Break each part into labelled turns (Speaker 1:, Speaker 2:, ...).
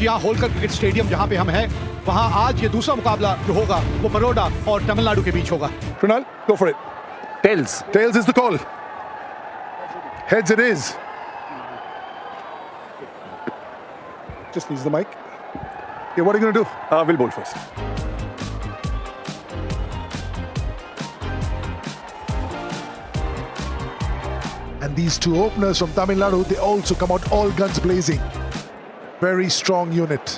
Speaker 1: किया। Holkar cricket stadium जहां पे हम हैं, वहां आज ये दूसरा मुकाबला जो होगा वो बड़ौदा और तमिलनाडु के बीच होगा।
Speaker 2: Kunal, go for it.
Speaker 3: Tails.
Speaker 2: Tails is the call. Heads it is. Just needs the mic. Okay, what are you going to do?
Speaker 3: We'll bowl first.
Speaker 2: And these two openers from Tamil Nadu, they also come out all guns blazing. Very strong unit.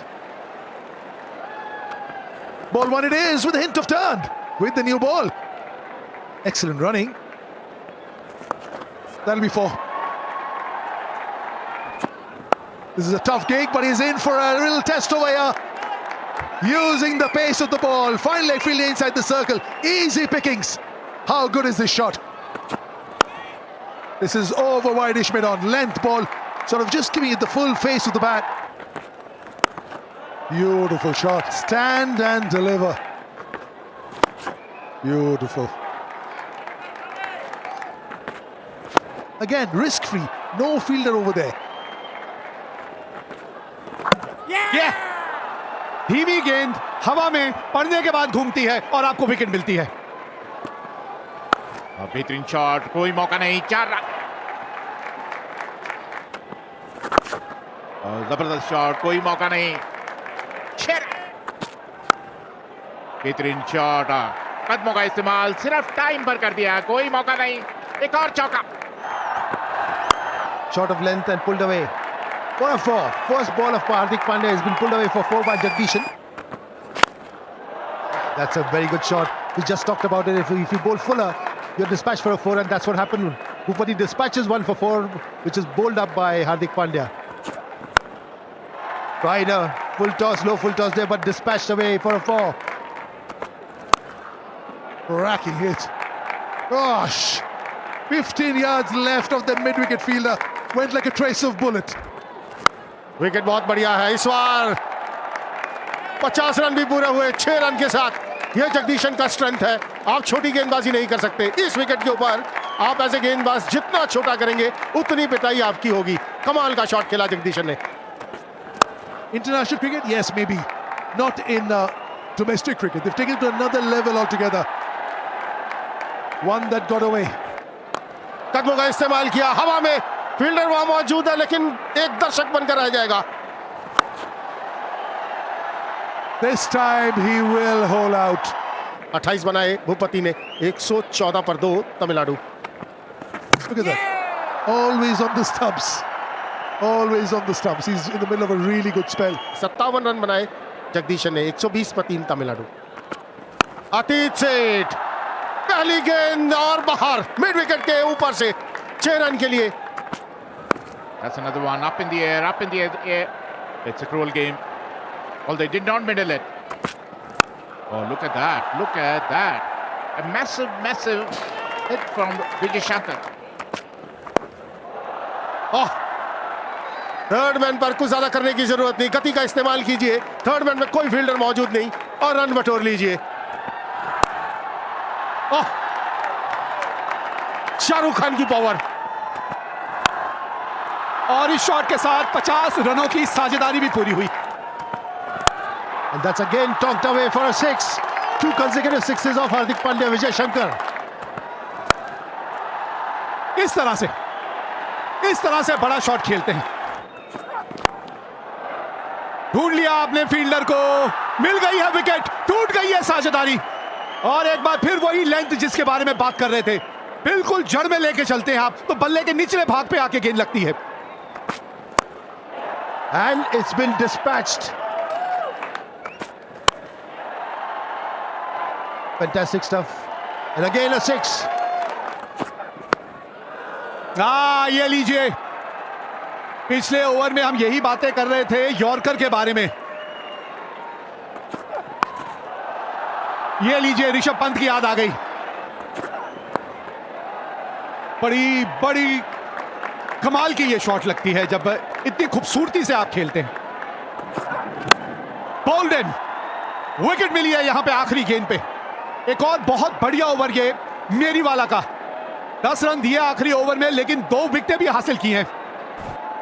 Speaker 2: Ball one it is with a hint of turn with the new ball. Excellent running. That'll be four. This is a tough gig, but he's in for a little test over here. Using the pace of the ball. Fine leg fielding inside the circle. Easy pickings. How good is this shot? This is over wide-ish mid-on. Length ball. Sort of just giving it the full face of the bat. Beautiful shot. Stand and deliver. Beautiful. Again, risk-free. No fielder over there.
Speaker 1: धीमी गेंद हवा में पड़ने के बाद घूमती है और आपको विकेट मिलती है।
Speaker 4: बेहतरीन शॉट, कोई मौका नहीं, 4 रन। जबरदस्त शॉट, कोई मौका नहीं, 6 रन। बेहतरीन शॉट, कदमों का इस्तेमाल सिर्फ टाइम पर कर दिया, कोई मौका नहीं, एक और चौका।
Speaker 5: Shot of length and pulled away. For a 4. First ball of Hardik Pandya has been pulled away for 4 by Jagdishan. That's a very good shot. We just talked about it. If you bowl fuller, you're dispatched for a 4, and that's what happened. Bhupati dispatches one for 4, which is bowled up by Hardik Pandya. Tried a full toss, low full toss there, but dispatched away for a 4.
Speaker 2: Racking hit. Gosh! 15 yards left of the mid-wicket fielder. Went like a trace of bullet.
Speaker 3: Wicket बहुत बढ़िया है इस बार। 50 run भी पूरे हुए 6 run के साथ। यह जगदीशन का स्ट्रेंथ है। आप छोटी गेंदबाजी नहीं कर सकते। इस विकेट के ऊपर आप ऐसे गेंदबाज जितना छोटा करेंगे उतनी पिटाई आपकी होगी। कमाल का शॉट खेला जगदीशन ने।
Speaker 2: International cricket, yes, maybe. Not in domestic cricket. They've taken it to another level altogether. One that got away.
Speaker 3: कदमों का इस्तेमाल किया, हवा में फील्डर वहां मौजूद है लेकिन एक दर्शक बनकर रह जाएगा।
Speaker 2: This time he will hole out.
Speaker 3: 28 बनाए भूपति ने, 114 पर 2 Tamil Nadu.
Speaker 2: Look at that. Always on the stumps. Always on the stumps. He's in the middle of a really good spell.
Speaker 3: 57 run बनाए जगदीशन ने, 120 पर 3 तमिलनाडु। अतीत सेठ पहली गेंद और बाहर, मिड विकेट के ऊपर से 6 रन के लिए।
Speaker 4: That's another one, up in the air, up in the air. It's a cruel game. Well, they did not middle it. Oh, look at that, look at that. A massive hit from Vijay Shankar.
Speaker 3: Oh, third man पर कुछ ज्यादा करने की जरूरत नहीं, गति का इस्तेमाल कीजिए। थर्ड मैन में कोई फील्डर मौजूद नहीं और रन बटोर लीजिए। ओह, शाहरुख खान की पावर।
Speaker 1: और इस शॉट के साथ 50 रनों की साझेदारी भी पूरी हुई।
Speaker 5: And that's again talked away for a 6. 2 consecutive sixes of Hardik Pandya, Vijay Shankar.
Speaker 1: इस तरह से बड़ा शॉट खेलते हैं। ढूंढ लिया आपने फील्डर को, मिल गई है विकेट, टूट गई है साझेदारी। और एक बार फिर वही लेंथ जिसके बारे में बात कर रहे थे, बिल्कुल जड़ में लेके चलते हैं आप तो बल्ले के निचले भाग पे आके गेंद लगती है।
Speaker 5: And it's been dispatched. Fantastic stuff. And again a 6.
Speaker 1: ये लीजिए, पिछले ओवर में हम यही बातें कर रहे थे यॉर्कर के बारे में। ये लीजिए, ऋषभ पंत की याद आ गई। बड़ी कमाल की ये शॉट लगती है जब इतनी खूबसूरती से आप खेलते हैं। बोल्डन, विकेट मिली है यहां पे आखिरी गेंद पे। एक और बहुत बढ़िया ओवर ये मेरी वाला का। 10 रन दिए आखिरी ओवर में, लेकिन 2 विकेटें भी हासिल की हैं।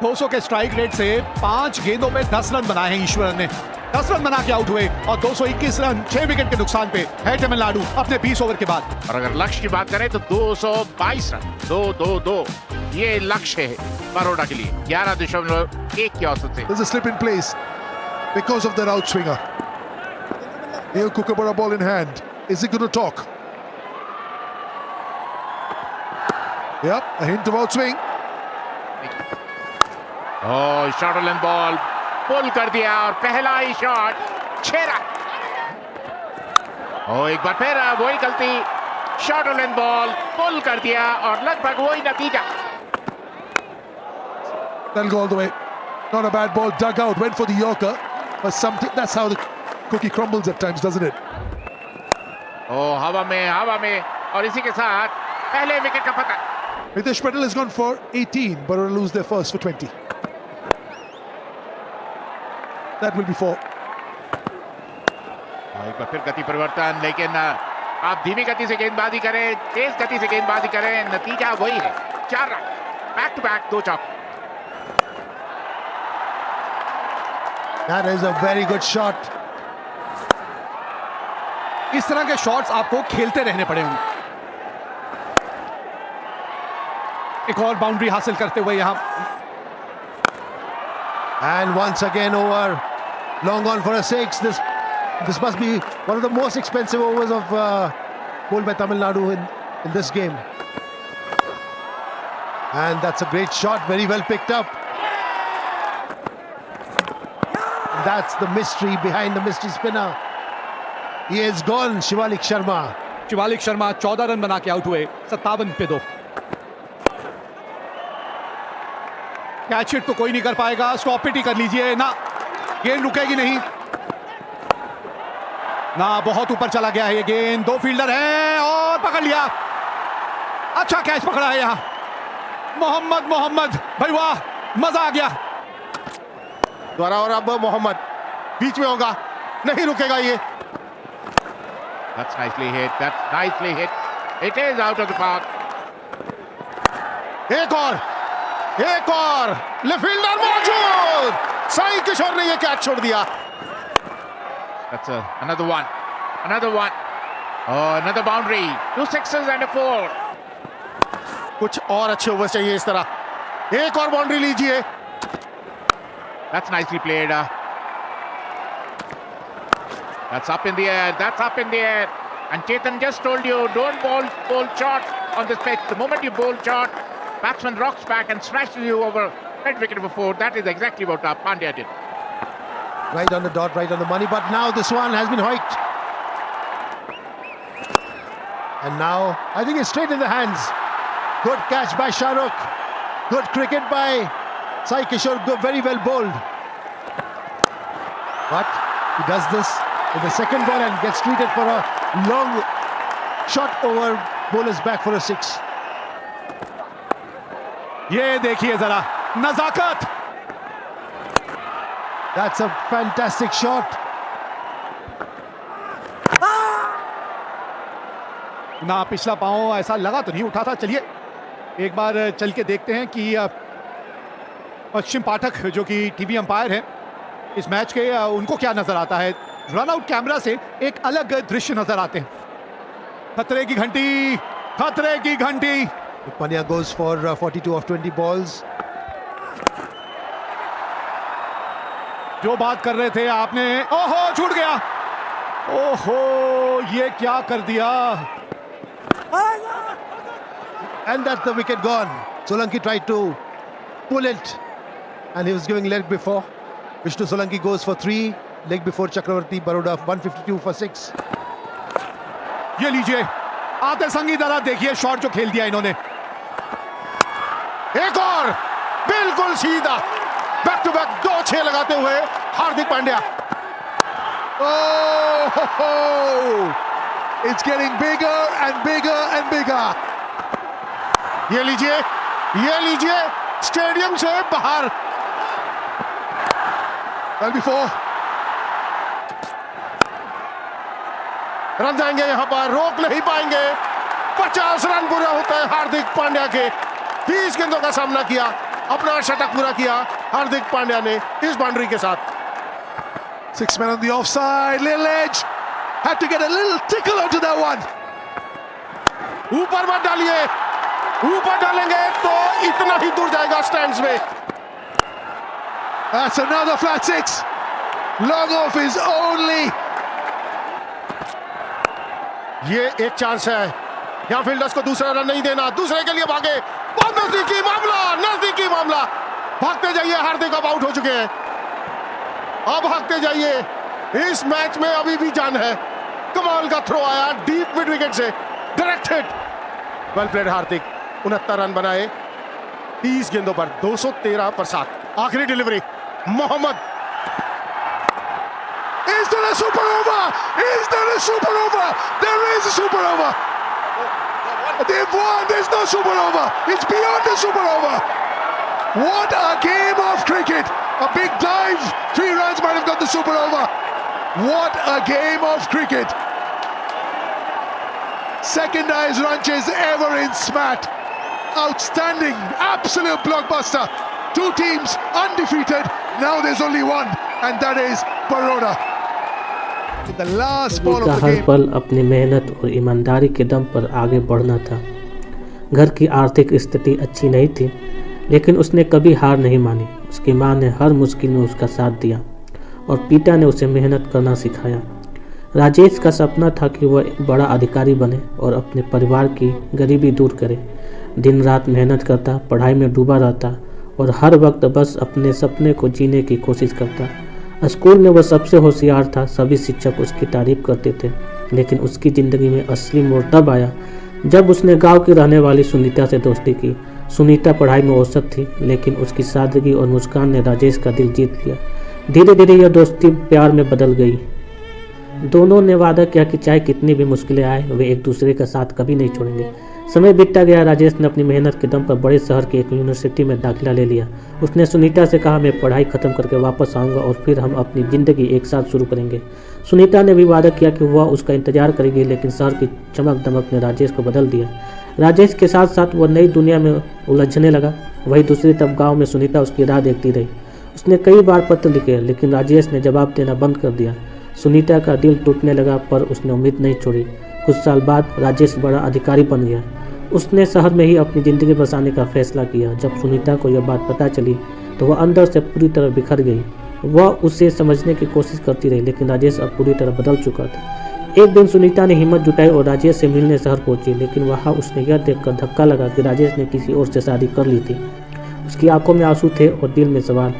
Speaker 1: 200 के स्ट्राइक रेट से 5 गेंदों पे 10 रन बनाए हैं ईश्वरन ने। 10 रन बना के आउट हुए और 221 रन 6 विकेट के नुकसान पे है तमिलनाडु अपने 20 ओवर के बाद।
Speaker 4: और अगर लक्ष्य की बात करें तो 222 रन 2-2-2 ये लक्ष्य है बड़ौदा के लिए 11.1 की औसत से।
Speaker 2: There's a slip in place because of the outswinger. Here Kookaburra ball in hand. Is he going to talk? Yep, a hint of outswing.
Speaker 4: Oh short length ball pull कर दिया और पहला ही शॉट 6 रन। और एक बार फिर वही गलती, short length ball pull कर दिया और लगभग वही नतीजा।
Speaker 2: That'll go all the way. Not a bad ball, dug out, went for the Yorker. But something, that's how the cookie crumbles at times, doesn't it?
Speaker 4: ओ हवा में और इसी के साथ पहले विकेट का पता।
Speaker 2: Hitesh Patel has gone for 18, but will lose their first for 20. That will be 4.
Speaker 4: एक बार फिर गति परिवर्तन, लेकिन आप धीमी गति से गेंदबाजी करें, तेज गति से गेंदबाजी करें, नतीजा वही है 4 रन। बैक टू बैक 2 चौके।
Speaker 5: That is a very good shot.
Speaker 1: इस तरह के शॉट्स आपको खेलते रहने पड़े होंगे। एक और बाउंड्री हासिल करते हुए यहां
Speaker 5: And once again over. Long on for a 6. This must be one of the most expensive overs of bowled by Tamil Nadu in this game. And that's a great shot, very well picked up. That's the mystery behind the mystery spinner. He is gone, Shivalik Sharma.
Speaker 1: Shivalik Sharma 14 run बना के out हुए 57 पे 2। Catch hit तो कोई नहीं कर पाएगा, stop it ही कर लीजिए ना, गेंद रुकेगी नहीं ना, बहुत ऊपर चला गया है ये गेंद। 2 फील्डर हैं और पकड़ लिया, अच्छा कैच पकड़ा है यहां मोहम्मद भाई, वाह मजा आ गया।
Speaker 3: द्वारा और अब मोहम्मद बीच में होगा, नहीं रुकेगा ये।
Speaker 4: That's nicely hit. It is out of the park.
Speaker 3: एक और लेफ्ट फील्डर मौजूद, साई किशोर ने ये कैच छोड़ दिया।
Speaker 4: That's another one. Oh, another boundary. 2 sixes and a 4.
Speaker 3: कुछ और अच्छे ओवर चाहिए इस तरह। एक और बाउंड्री लीजिए।
Speaker 4: That's nicely played. That's up in the air. And Chetan just told you, don't bowl short on this pitch. The moment you bowl short, batsman rocks back and smashes you over mid wicket for 4. That is exactly what Pandya did.
Speaker 5: Right on the dot, right on the money. But now this one has been hoiked. And now I think it's straight in the hands. Good catch by Shahrukh. Good cricket by Sai Kishore. Very well bowled. But he does this in the second ball and gets treated for a long shot over bowler's back for a 6.
Speaker 1: ये देखिए जरा नजाकत।
Speaker 5: That's a fantastic shot.
Speaker 1: ना पिछला पांव ऐसा लगा तो नहीं उठा था। चलिए एक बार चल के देखते हैं कि पश्चिम पाठक जो कि टीवी अंपायर हैं इस मैच के, उनको क्या नजर आता है। रन आउट कैमरा से एक अलग दृश्य नजर आते हैं। खतरे की घंटी।
Speaker 5: Pandya goes for 42 of 20 balls.
Speaker 1: जो बात कर रहे थे आपने, ओहो छूट गया, ओहो ये क्या कर दिया।
Speaker 5: And that's the wicket gone. Solanki tried to pull it and he was giving leg before. Vishnu Solanki goes for 3, leg before Chakravarti Baroda 152 for 6.
Speaker 1: ये लीजिए आते संगी जरा देखिए शॉट जो खेल दिया इन्होंने।
Speaker 3: एक और बिल्कुल सीधा, बैक टू बैक 2-6 लगाते हुए Hardik Pandya.
Speaker 2: Oh, it's getting bigger and bigger and bigger.
Speaker 3: ये लीजिए स्टेडियम से बाहर।
Speaker 2: That'll be 4.
Speaker 3: रन जाएंगे यहां पर, रोक नहीं पाएंगे। 50 रन पूरा होता है हार्दिक पांड्या के। 20 गेंदों का सामना किया, अपना शतक पूरा किया हार्दिक पांड्या ने इस बाउंड्री के साथ।
Speaker 2: 6 men on the offside, little edge, had to get a little tickle onto that one.
Speaker 3: ऊपर मत डालिए, ऊपर डालेंगे तो इतना ही दूर जाएगा स्टैंड्स में।
Speaker 2: That's another flat 6. Long off is only.
Speaker 3: ये एक चांस है, यहाँ फील्डर्स को दूसरा रन नहीं देना, दूसरे के लिए भागे, बहुत नजदीकी मामला, भागते जाइए, हार्दिक अब आउट हो चुके हैं, अब भागते जाइए, इस मैच में अभी भी जान है। कमाल का थ्रो आया डीप मिड विकेट से, direct hit, well played Hardik. 69 run बनाए 30 गेंदों पर, 213 पर 7। आखिरी delivery Mohammed.
Speaker 2: Is there a super over? Is there a super over? There is a super over. They've won. There's no super over. It's beyond the super over. What a game of cricket. A big dive. 3 runs might have got the super over. What a game of cricket. Second highest run chase ever in SMAT. Outstanding. Absolute blockbuster. 2 teams undefeated. Now there's only one, and that is Baroda. The last ball of
Speaker 6: का
Speaker 2: the
Speaker 6: her
Speaker 2: game.
Speaker 6: पल अपनी मेहनत और ईमानदारी के दम पर आगे बढ़ना था। घर की आर्थिक स्थिति अच्छी नहीं थी, लेकिन उसने कभी हार नहीं मानी। उसकी मां ने हर मुश्किल में उसका साथ दिया और पिता ने उसे मेहनत करना सिखाया। राजेश का सपना था कि वह एक बड़ा अधिकारी बने और अपने परिवार की गरीबी दूर करे। दिन रात मेहनत करता, पढ़ाई में डूबा रहता और हर वक्त बस अपने सपने को जीने की कोशिश करता। स्कूल में वह सबसे होशियार था, सभी शिक्षक उसकी तारीफ करते थे। लेकिन उसकी ज़िंदगी में असली मोड़ तब आया जब उसने गांव की रहने वाली सुनीता से दोस्ती की। सुनीता पढ़ाई में औसत थी, लेकिन उसकी सादगी और मुस्कान ने राजेश का दिल जीत लिया। धीरे धीरे यह दोस्ती प्यार में बदल गई। दोनों ने वादा किया कि चाहे कितनी भी मुश्किलें आए, वे एक दूसरे का साथ कभी नहीं छोड़ेंगे। समय बीतता गया। राजेश ने अपनी मेहनत के दम पर बड़े शहर की एक यूनिवर्सिटी में दाखिला ले लिया। उसने सुनीता से कहा, मैं पढ़ाई खत्म करके वापस आऊँगा और फिर हम अपनी ज़िंदगी एक साथ शुरू करेंगे। सुनीता ने भी वादा किया कि वह उसका इंतजार करेगी, लेकिन शहर की चमक दमक ने राजेश को बदल दिया। राजेश के साथ साथ वह नई दुनिया में उलझने लगा। वही दूसरी तरफ गाँव में सुनीता उसकी राह देखती रही। उसने कई बार पत्र लिखे, लेकिन राजेश ने जवाब देना बंद कर दिया। सुनीता का दिल टूटने लगा, पर उसने उम्मीद नहीं छोड़ी। कुछ साल बाद राजेश बड़ा अधिकारी बन गया। उसने शहर में ही अपनी ज़िंदगी बसाने का फैसला किया। जब सुनीता को यह बात पता चली तो वह अंदर से पूरी तरह बिखर गई। वह उसे समझने की कोशिश करती रही, लेकिन राजेश अब पूरी तरह बदल चुका था। एक दिन सुनीता ने हिम्मत जुटाई और राजेश से मिलने शहर पहुंची, लेकिन वहाँ उसने यह देखकर धक्का लगा कि राजेश ने किसी और से शादी कर ली थी। उसकी आंखों में आंसू थे और दिल में सवाल।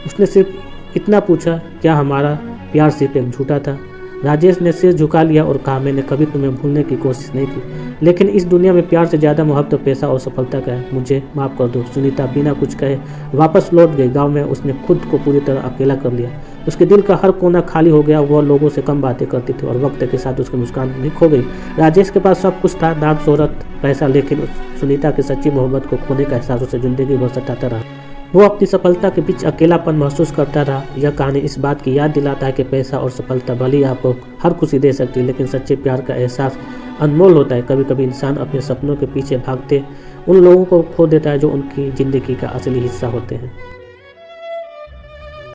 Speaker 6: उसने सिर्फ इतना पूछा, क्या हमारा प्यार सिर्फ एक झूठा था? राजेश ने सिर झुका लिया और कहा, मैंने कभी तुम्हें भूलने की कोशिश नहीं की, लेकिन इस दुनिया में प्यार से ज़्यादा मोहब्बत, पैसा और सफलता का है। मुझे माफ़ कर दो। सुनीता बिना कुछ कहे वापस लौट गई। गांव में उसने खुद को पूरी तरह अकेला कर लिया। उसके दिल का हर कोना खाली हो गया। वह लोगों से कम बातें करती थी और वक्त के साथ उसकी मुस्कान भी खो गई। राजेश के पास सब कुछ था, नाम, शोहरत, पैसा, लेकिन सुनीता की सच्ची मोहब्बत को खोने का एहसास उसे जिंदगी भर सताता रहा। वो अपनी सफलता के बीच अकेलापन महसूस करता रहा। यह कहानी इस बात की याद दिलाता है कि पैसा और सफलता भले ही आपको हर खुशी दे सकती है, लेकिन सच्चे प्यार का एहसास अनमोल होता है। कभी कभी इंसान अपने सपनों के पीछे भागते उन लोगों को खो देता है जो उनकी ज़िंदगी का असली हिस्सा होते हैं।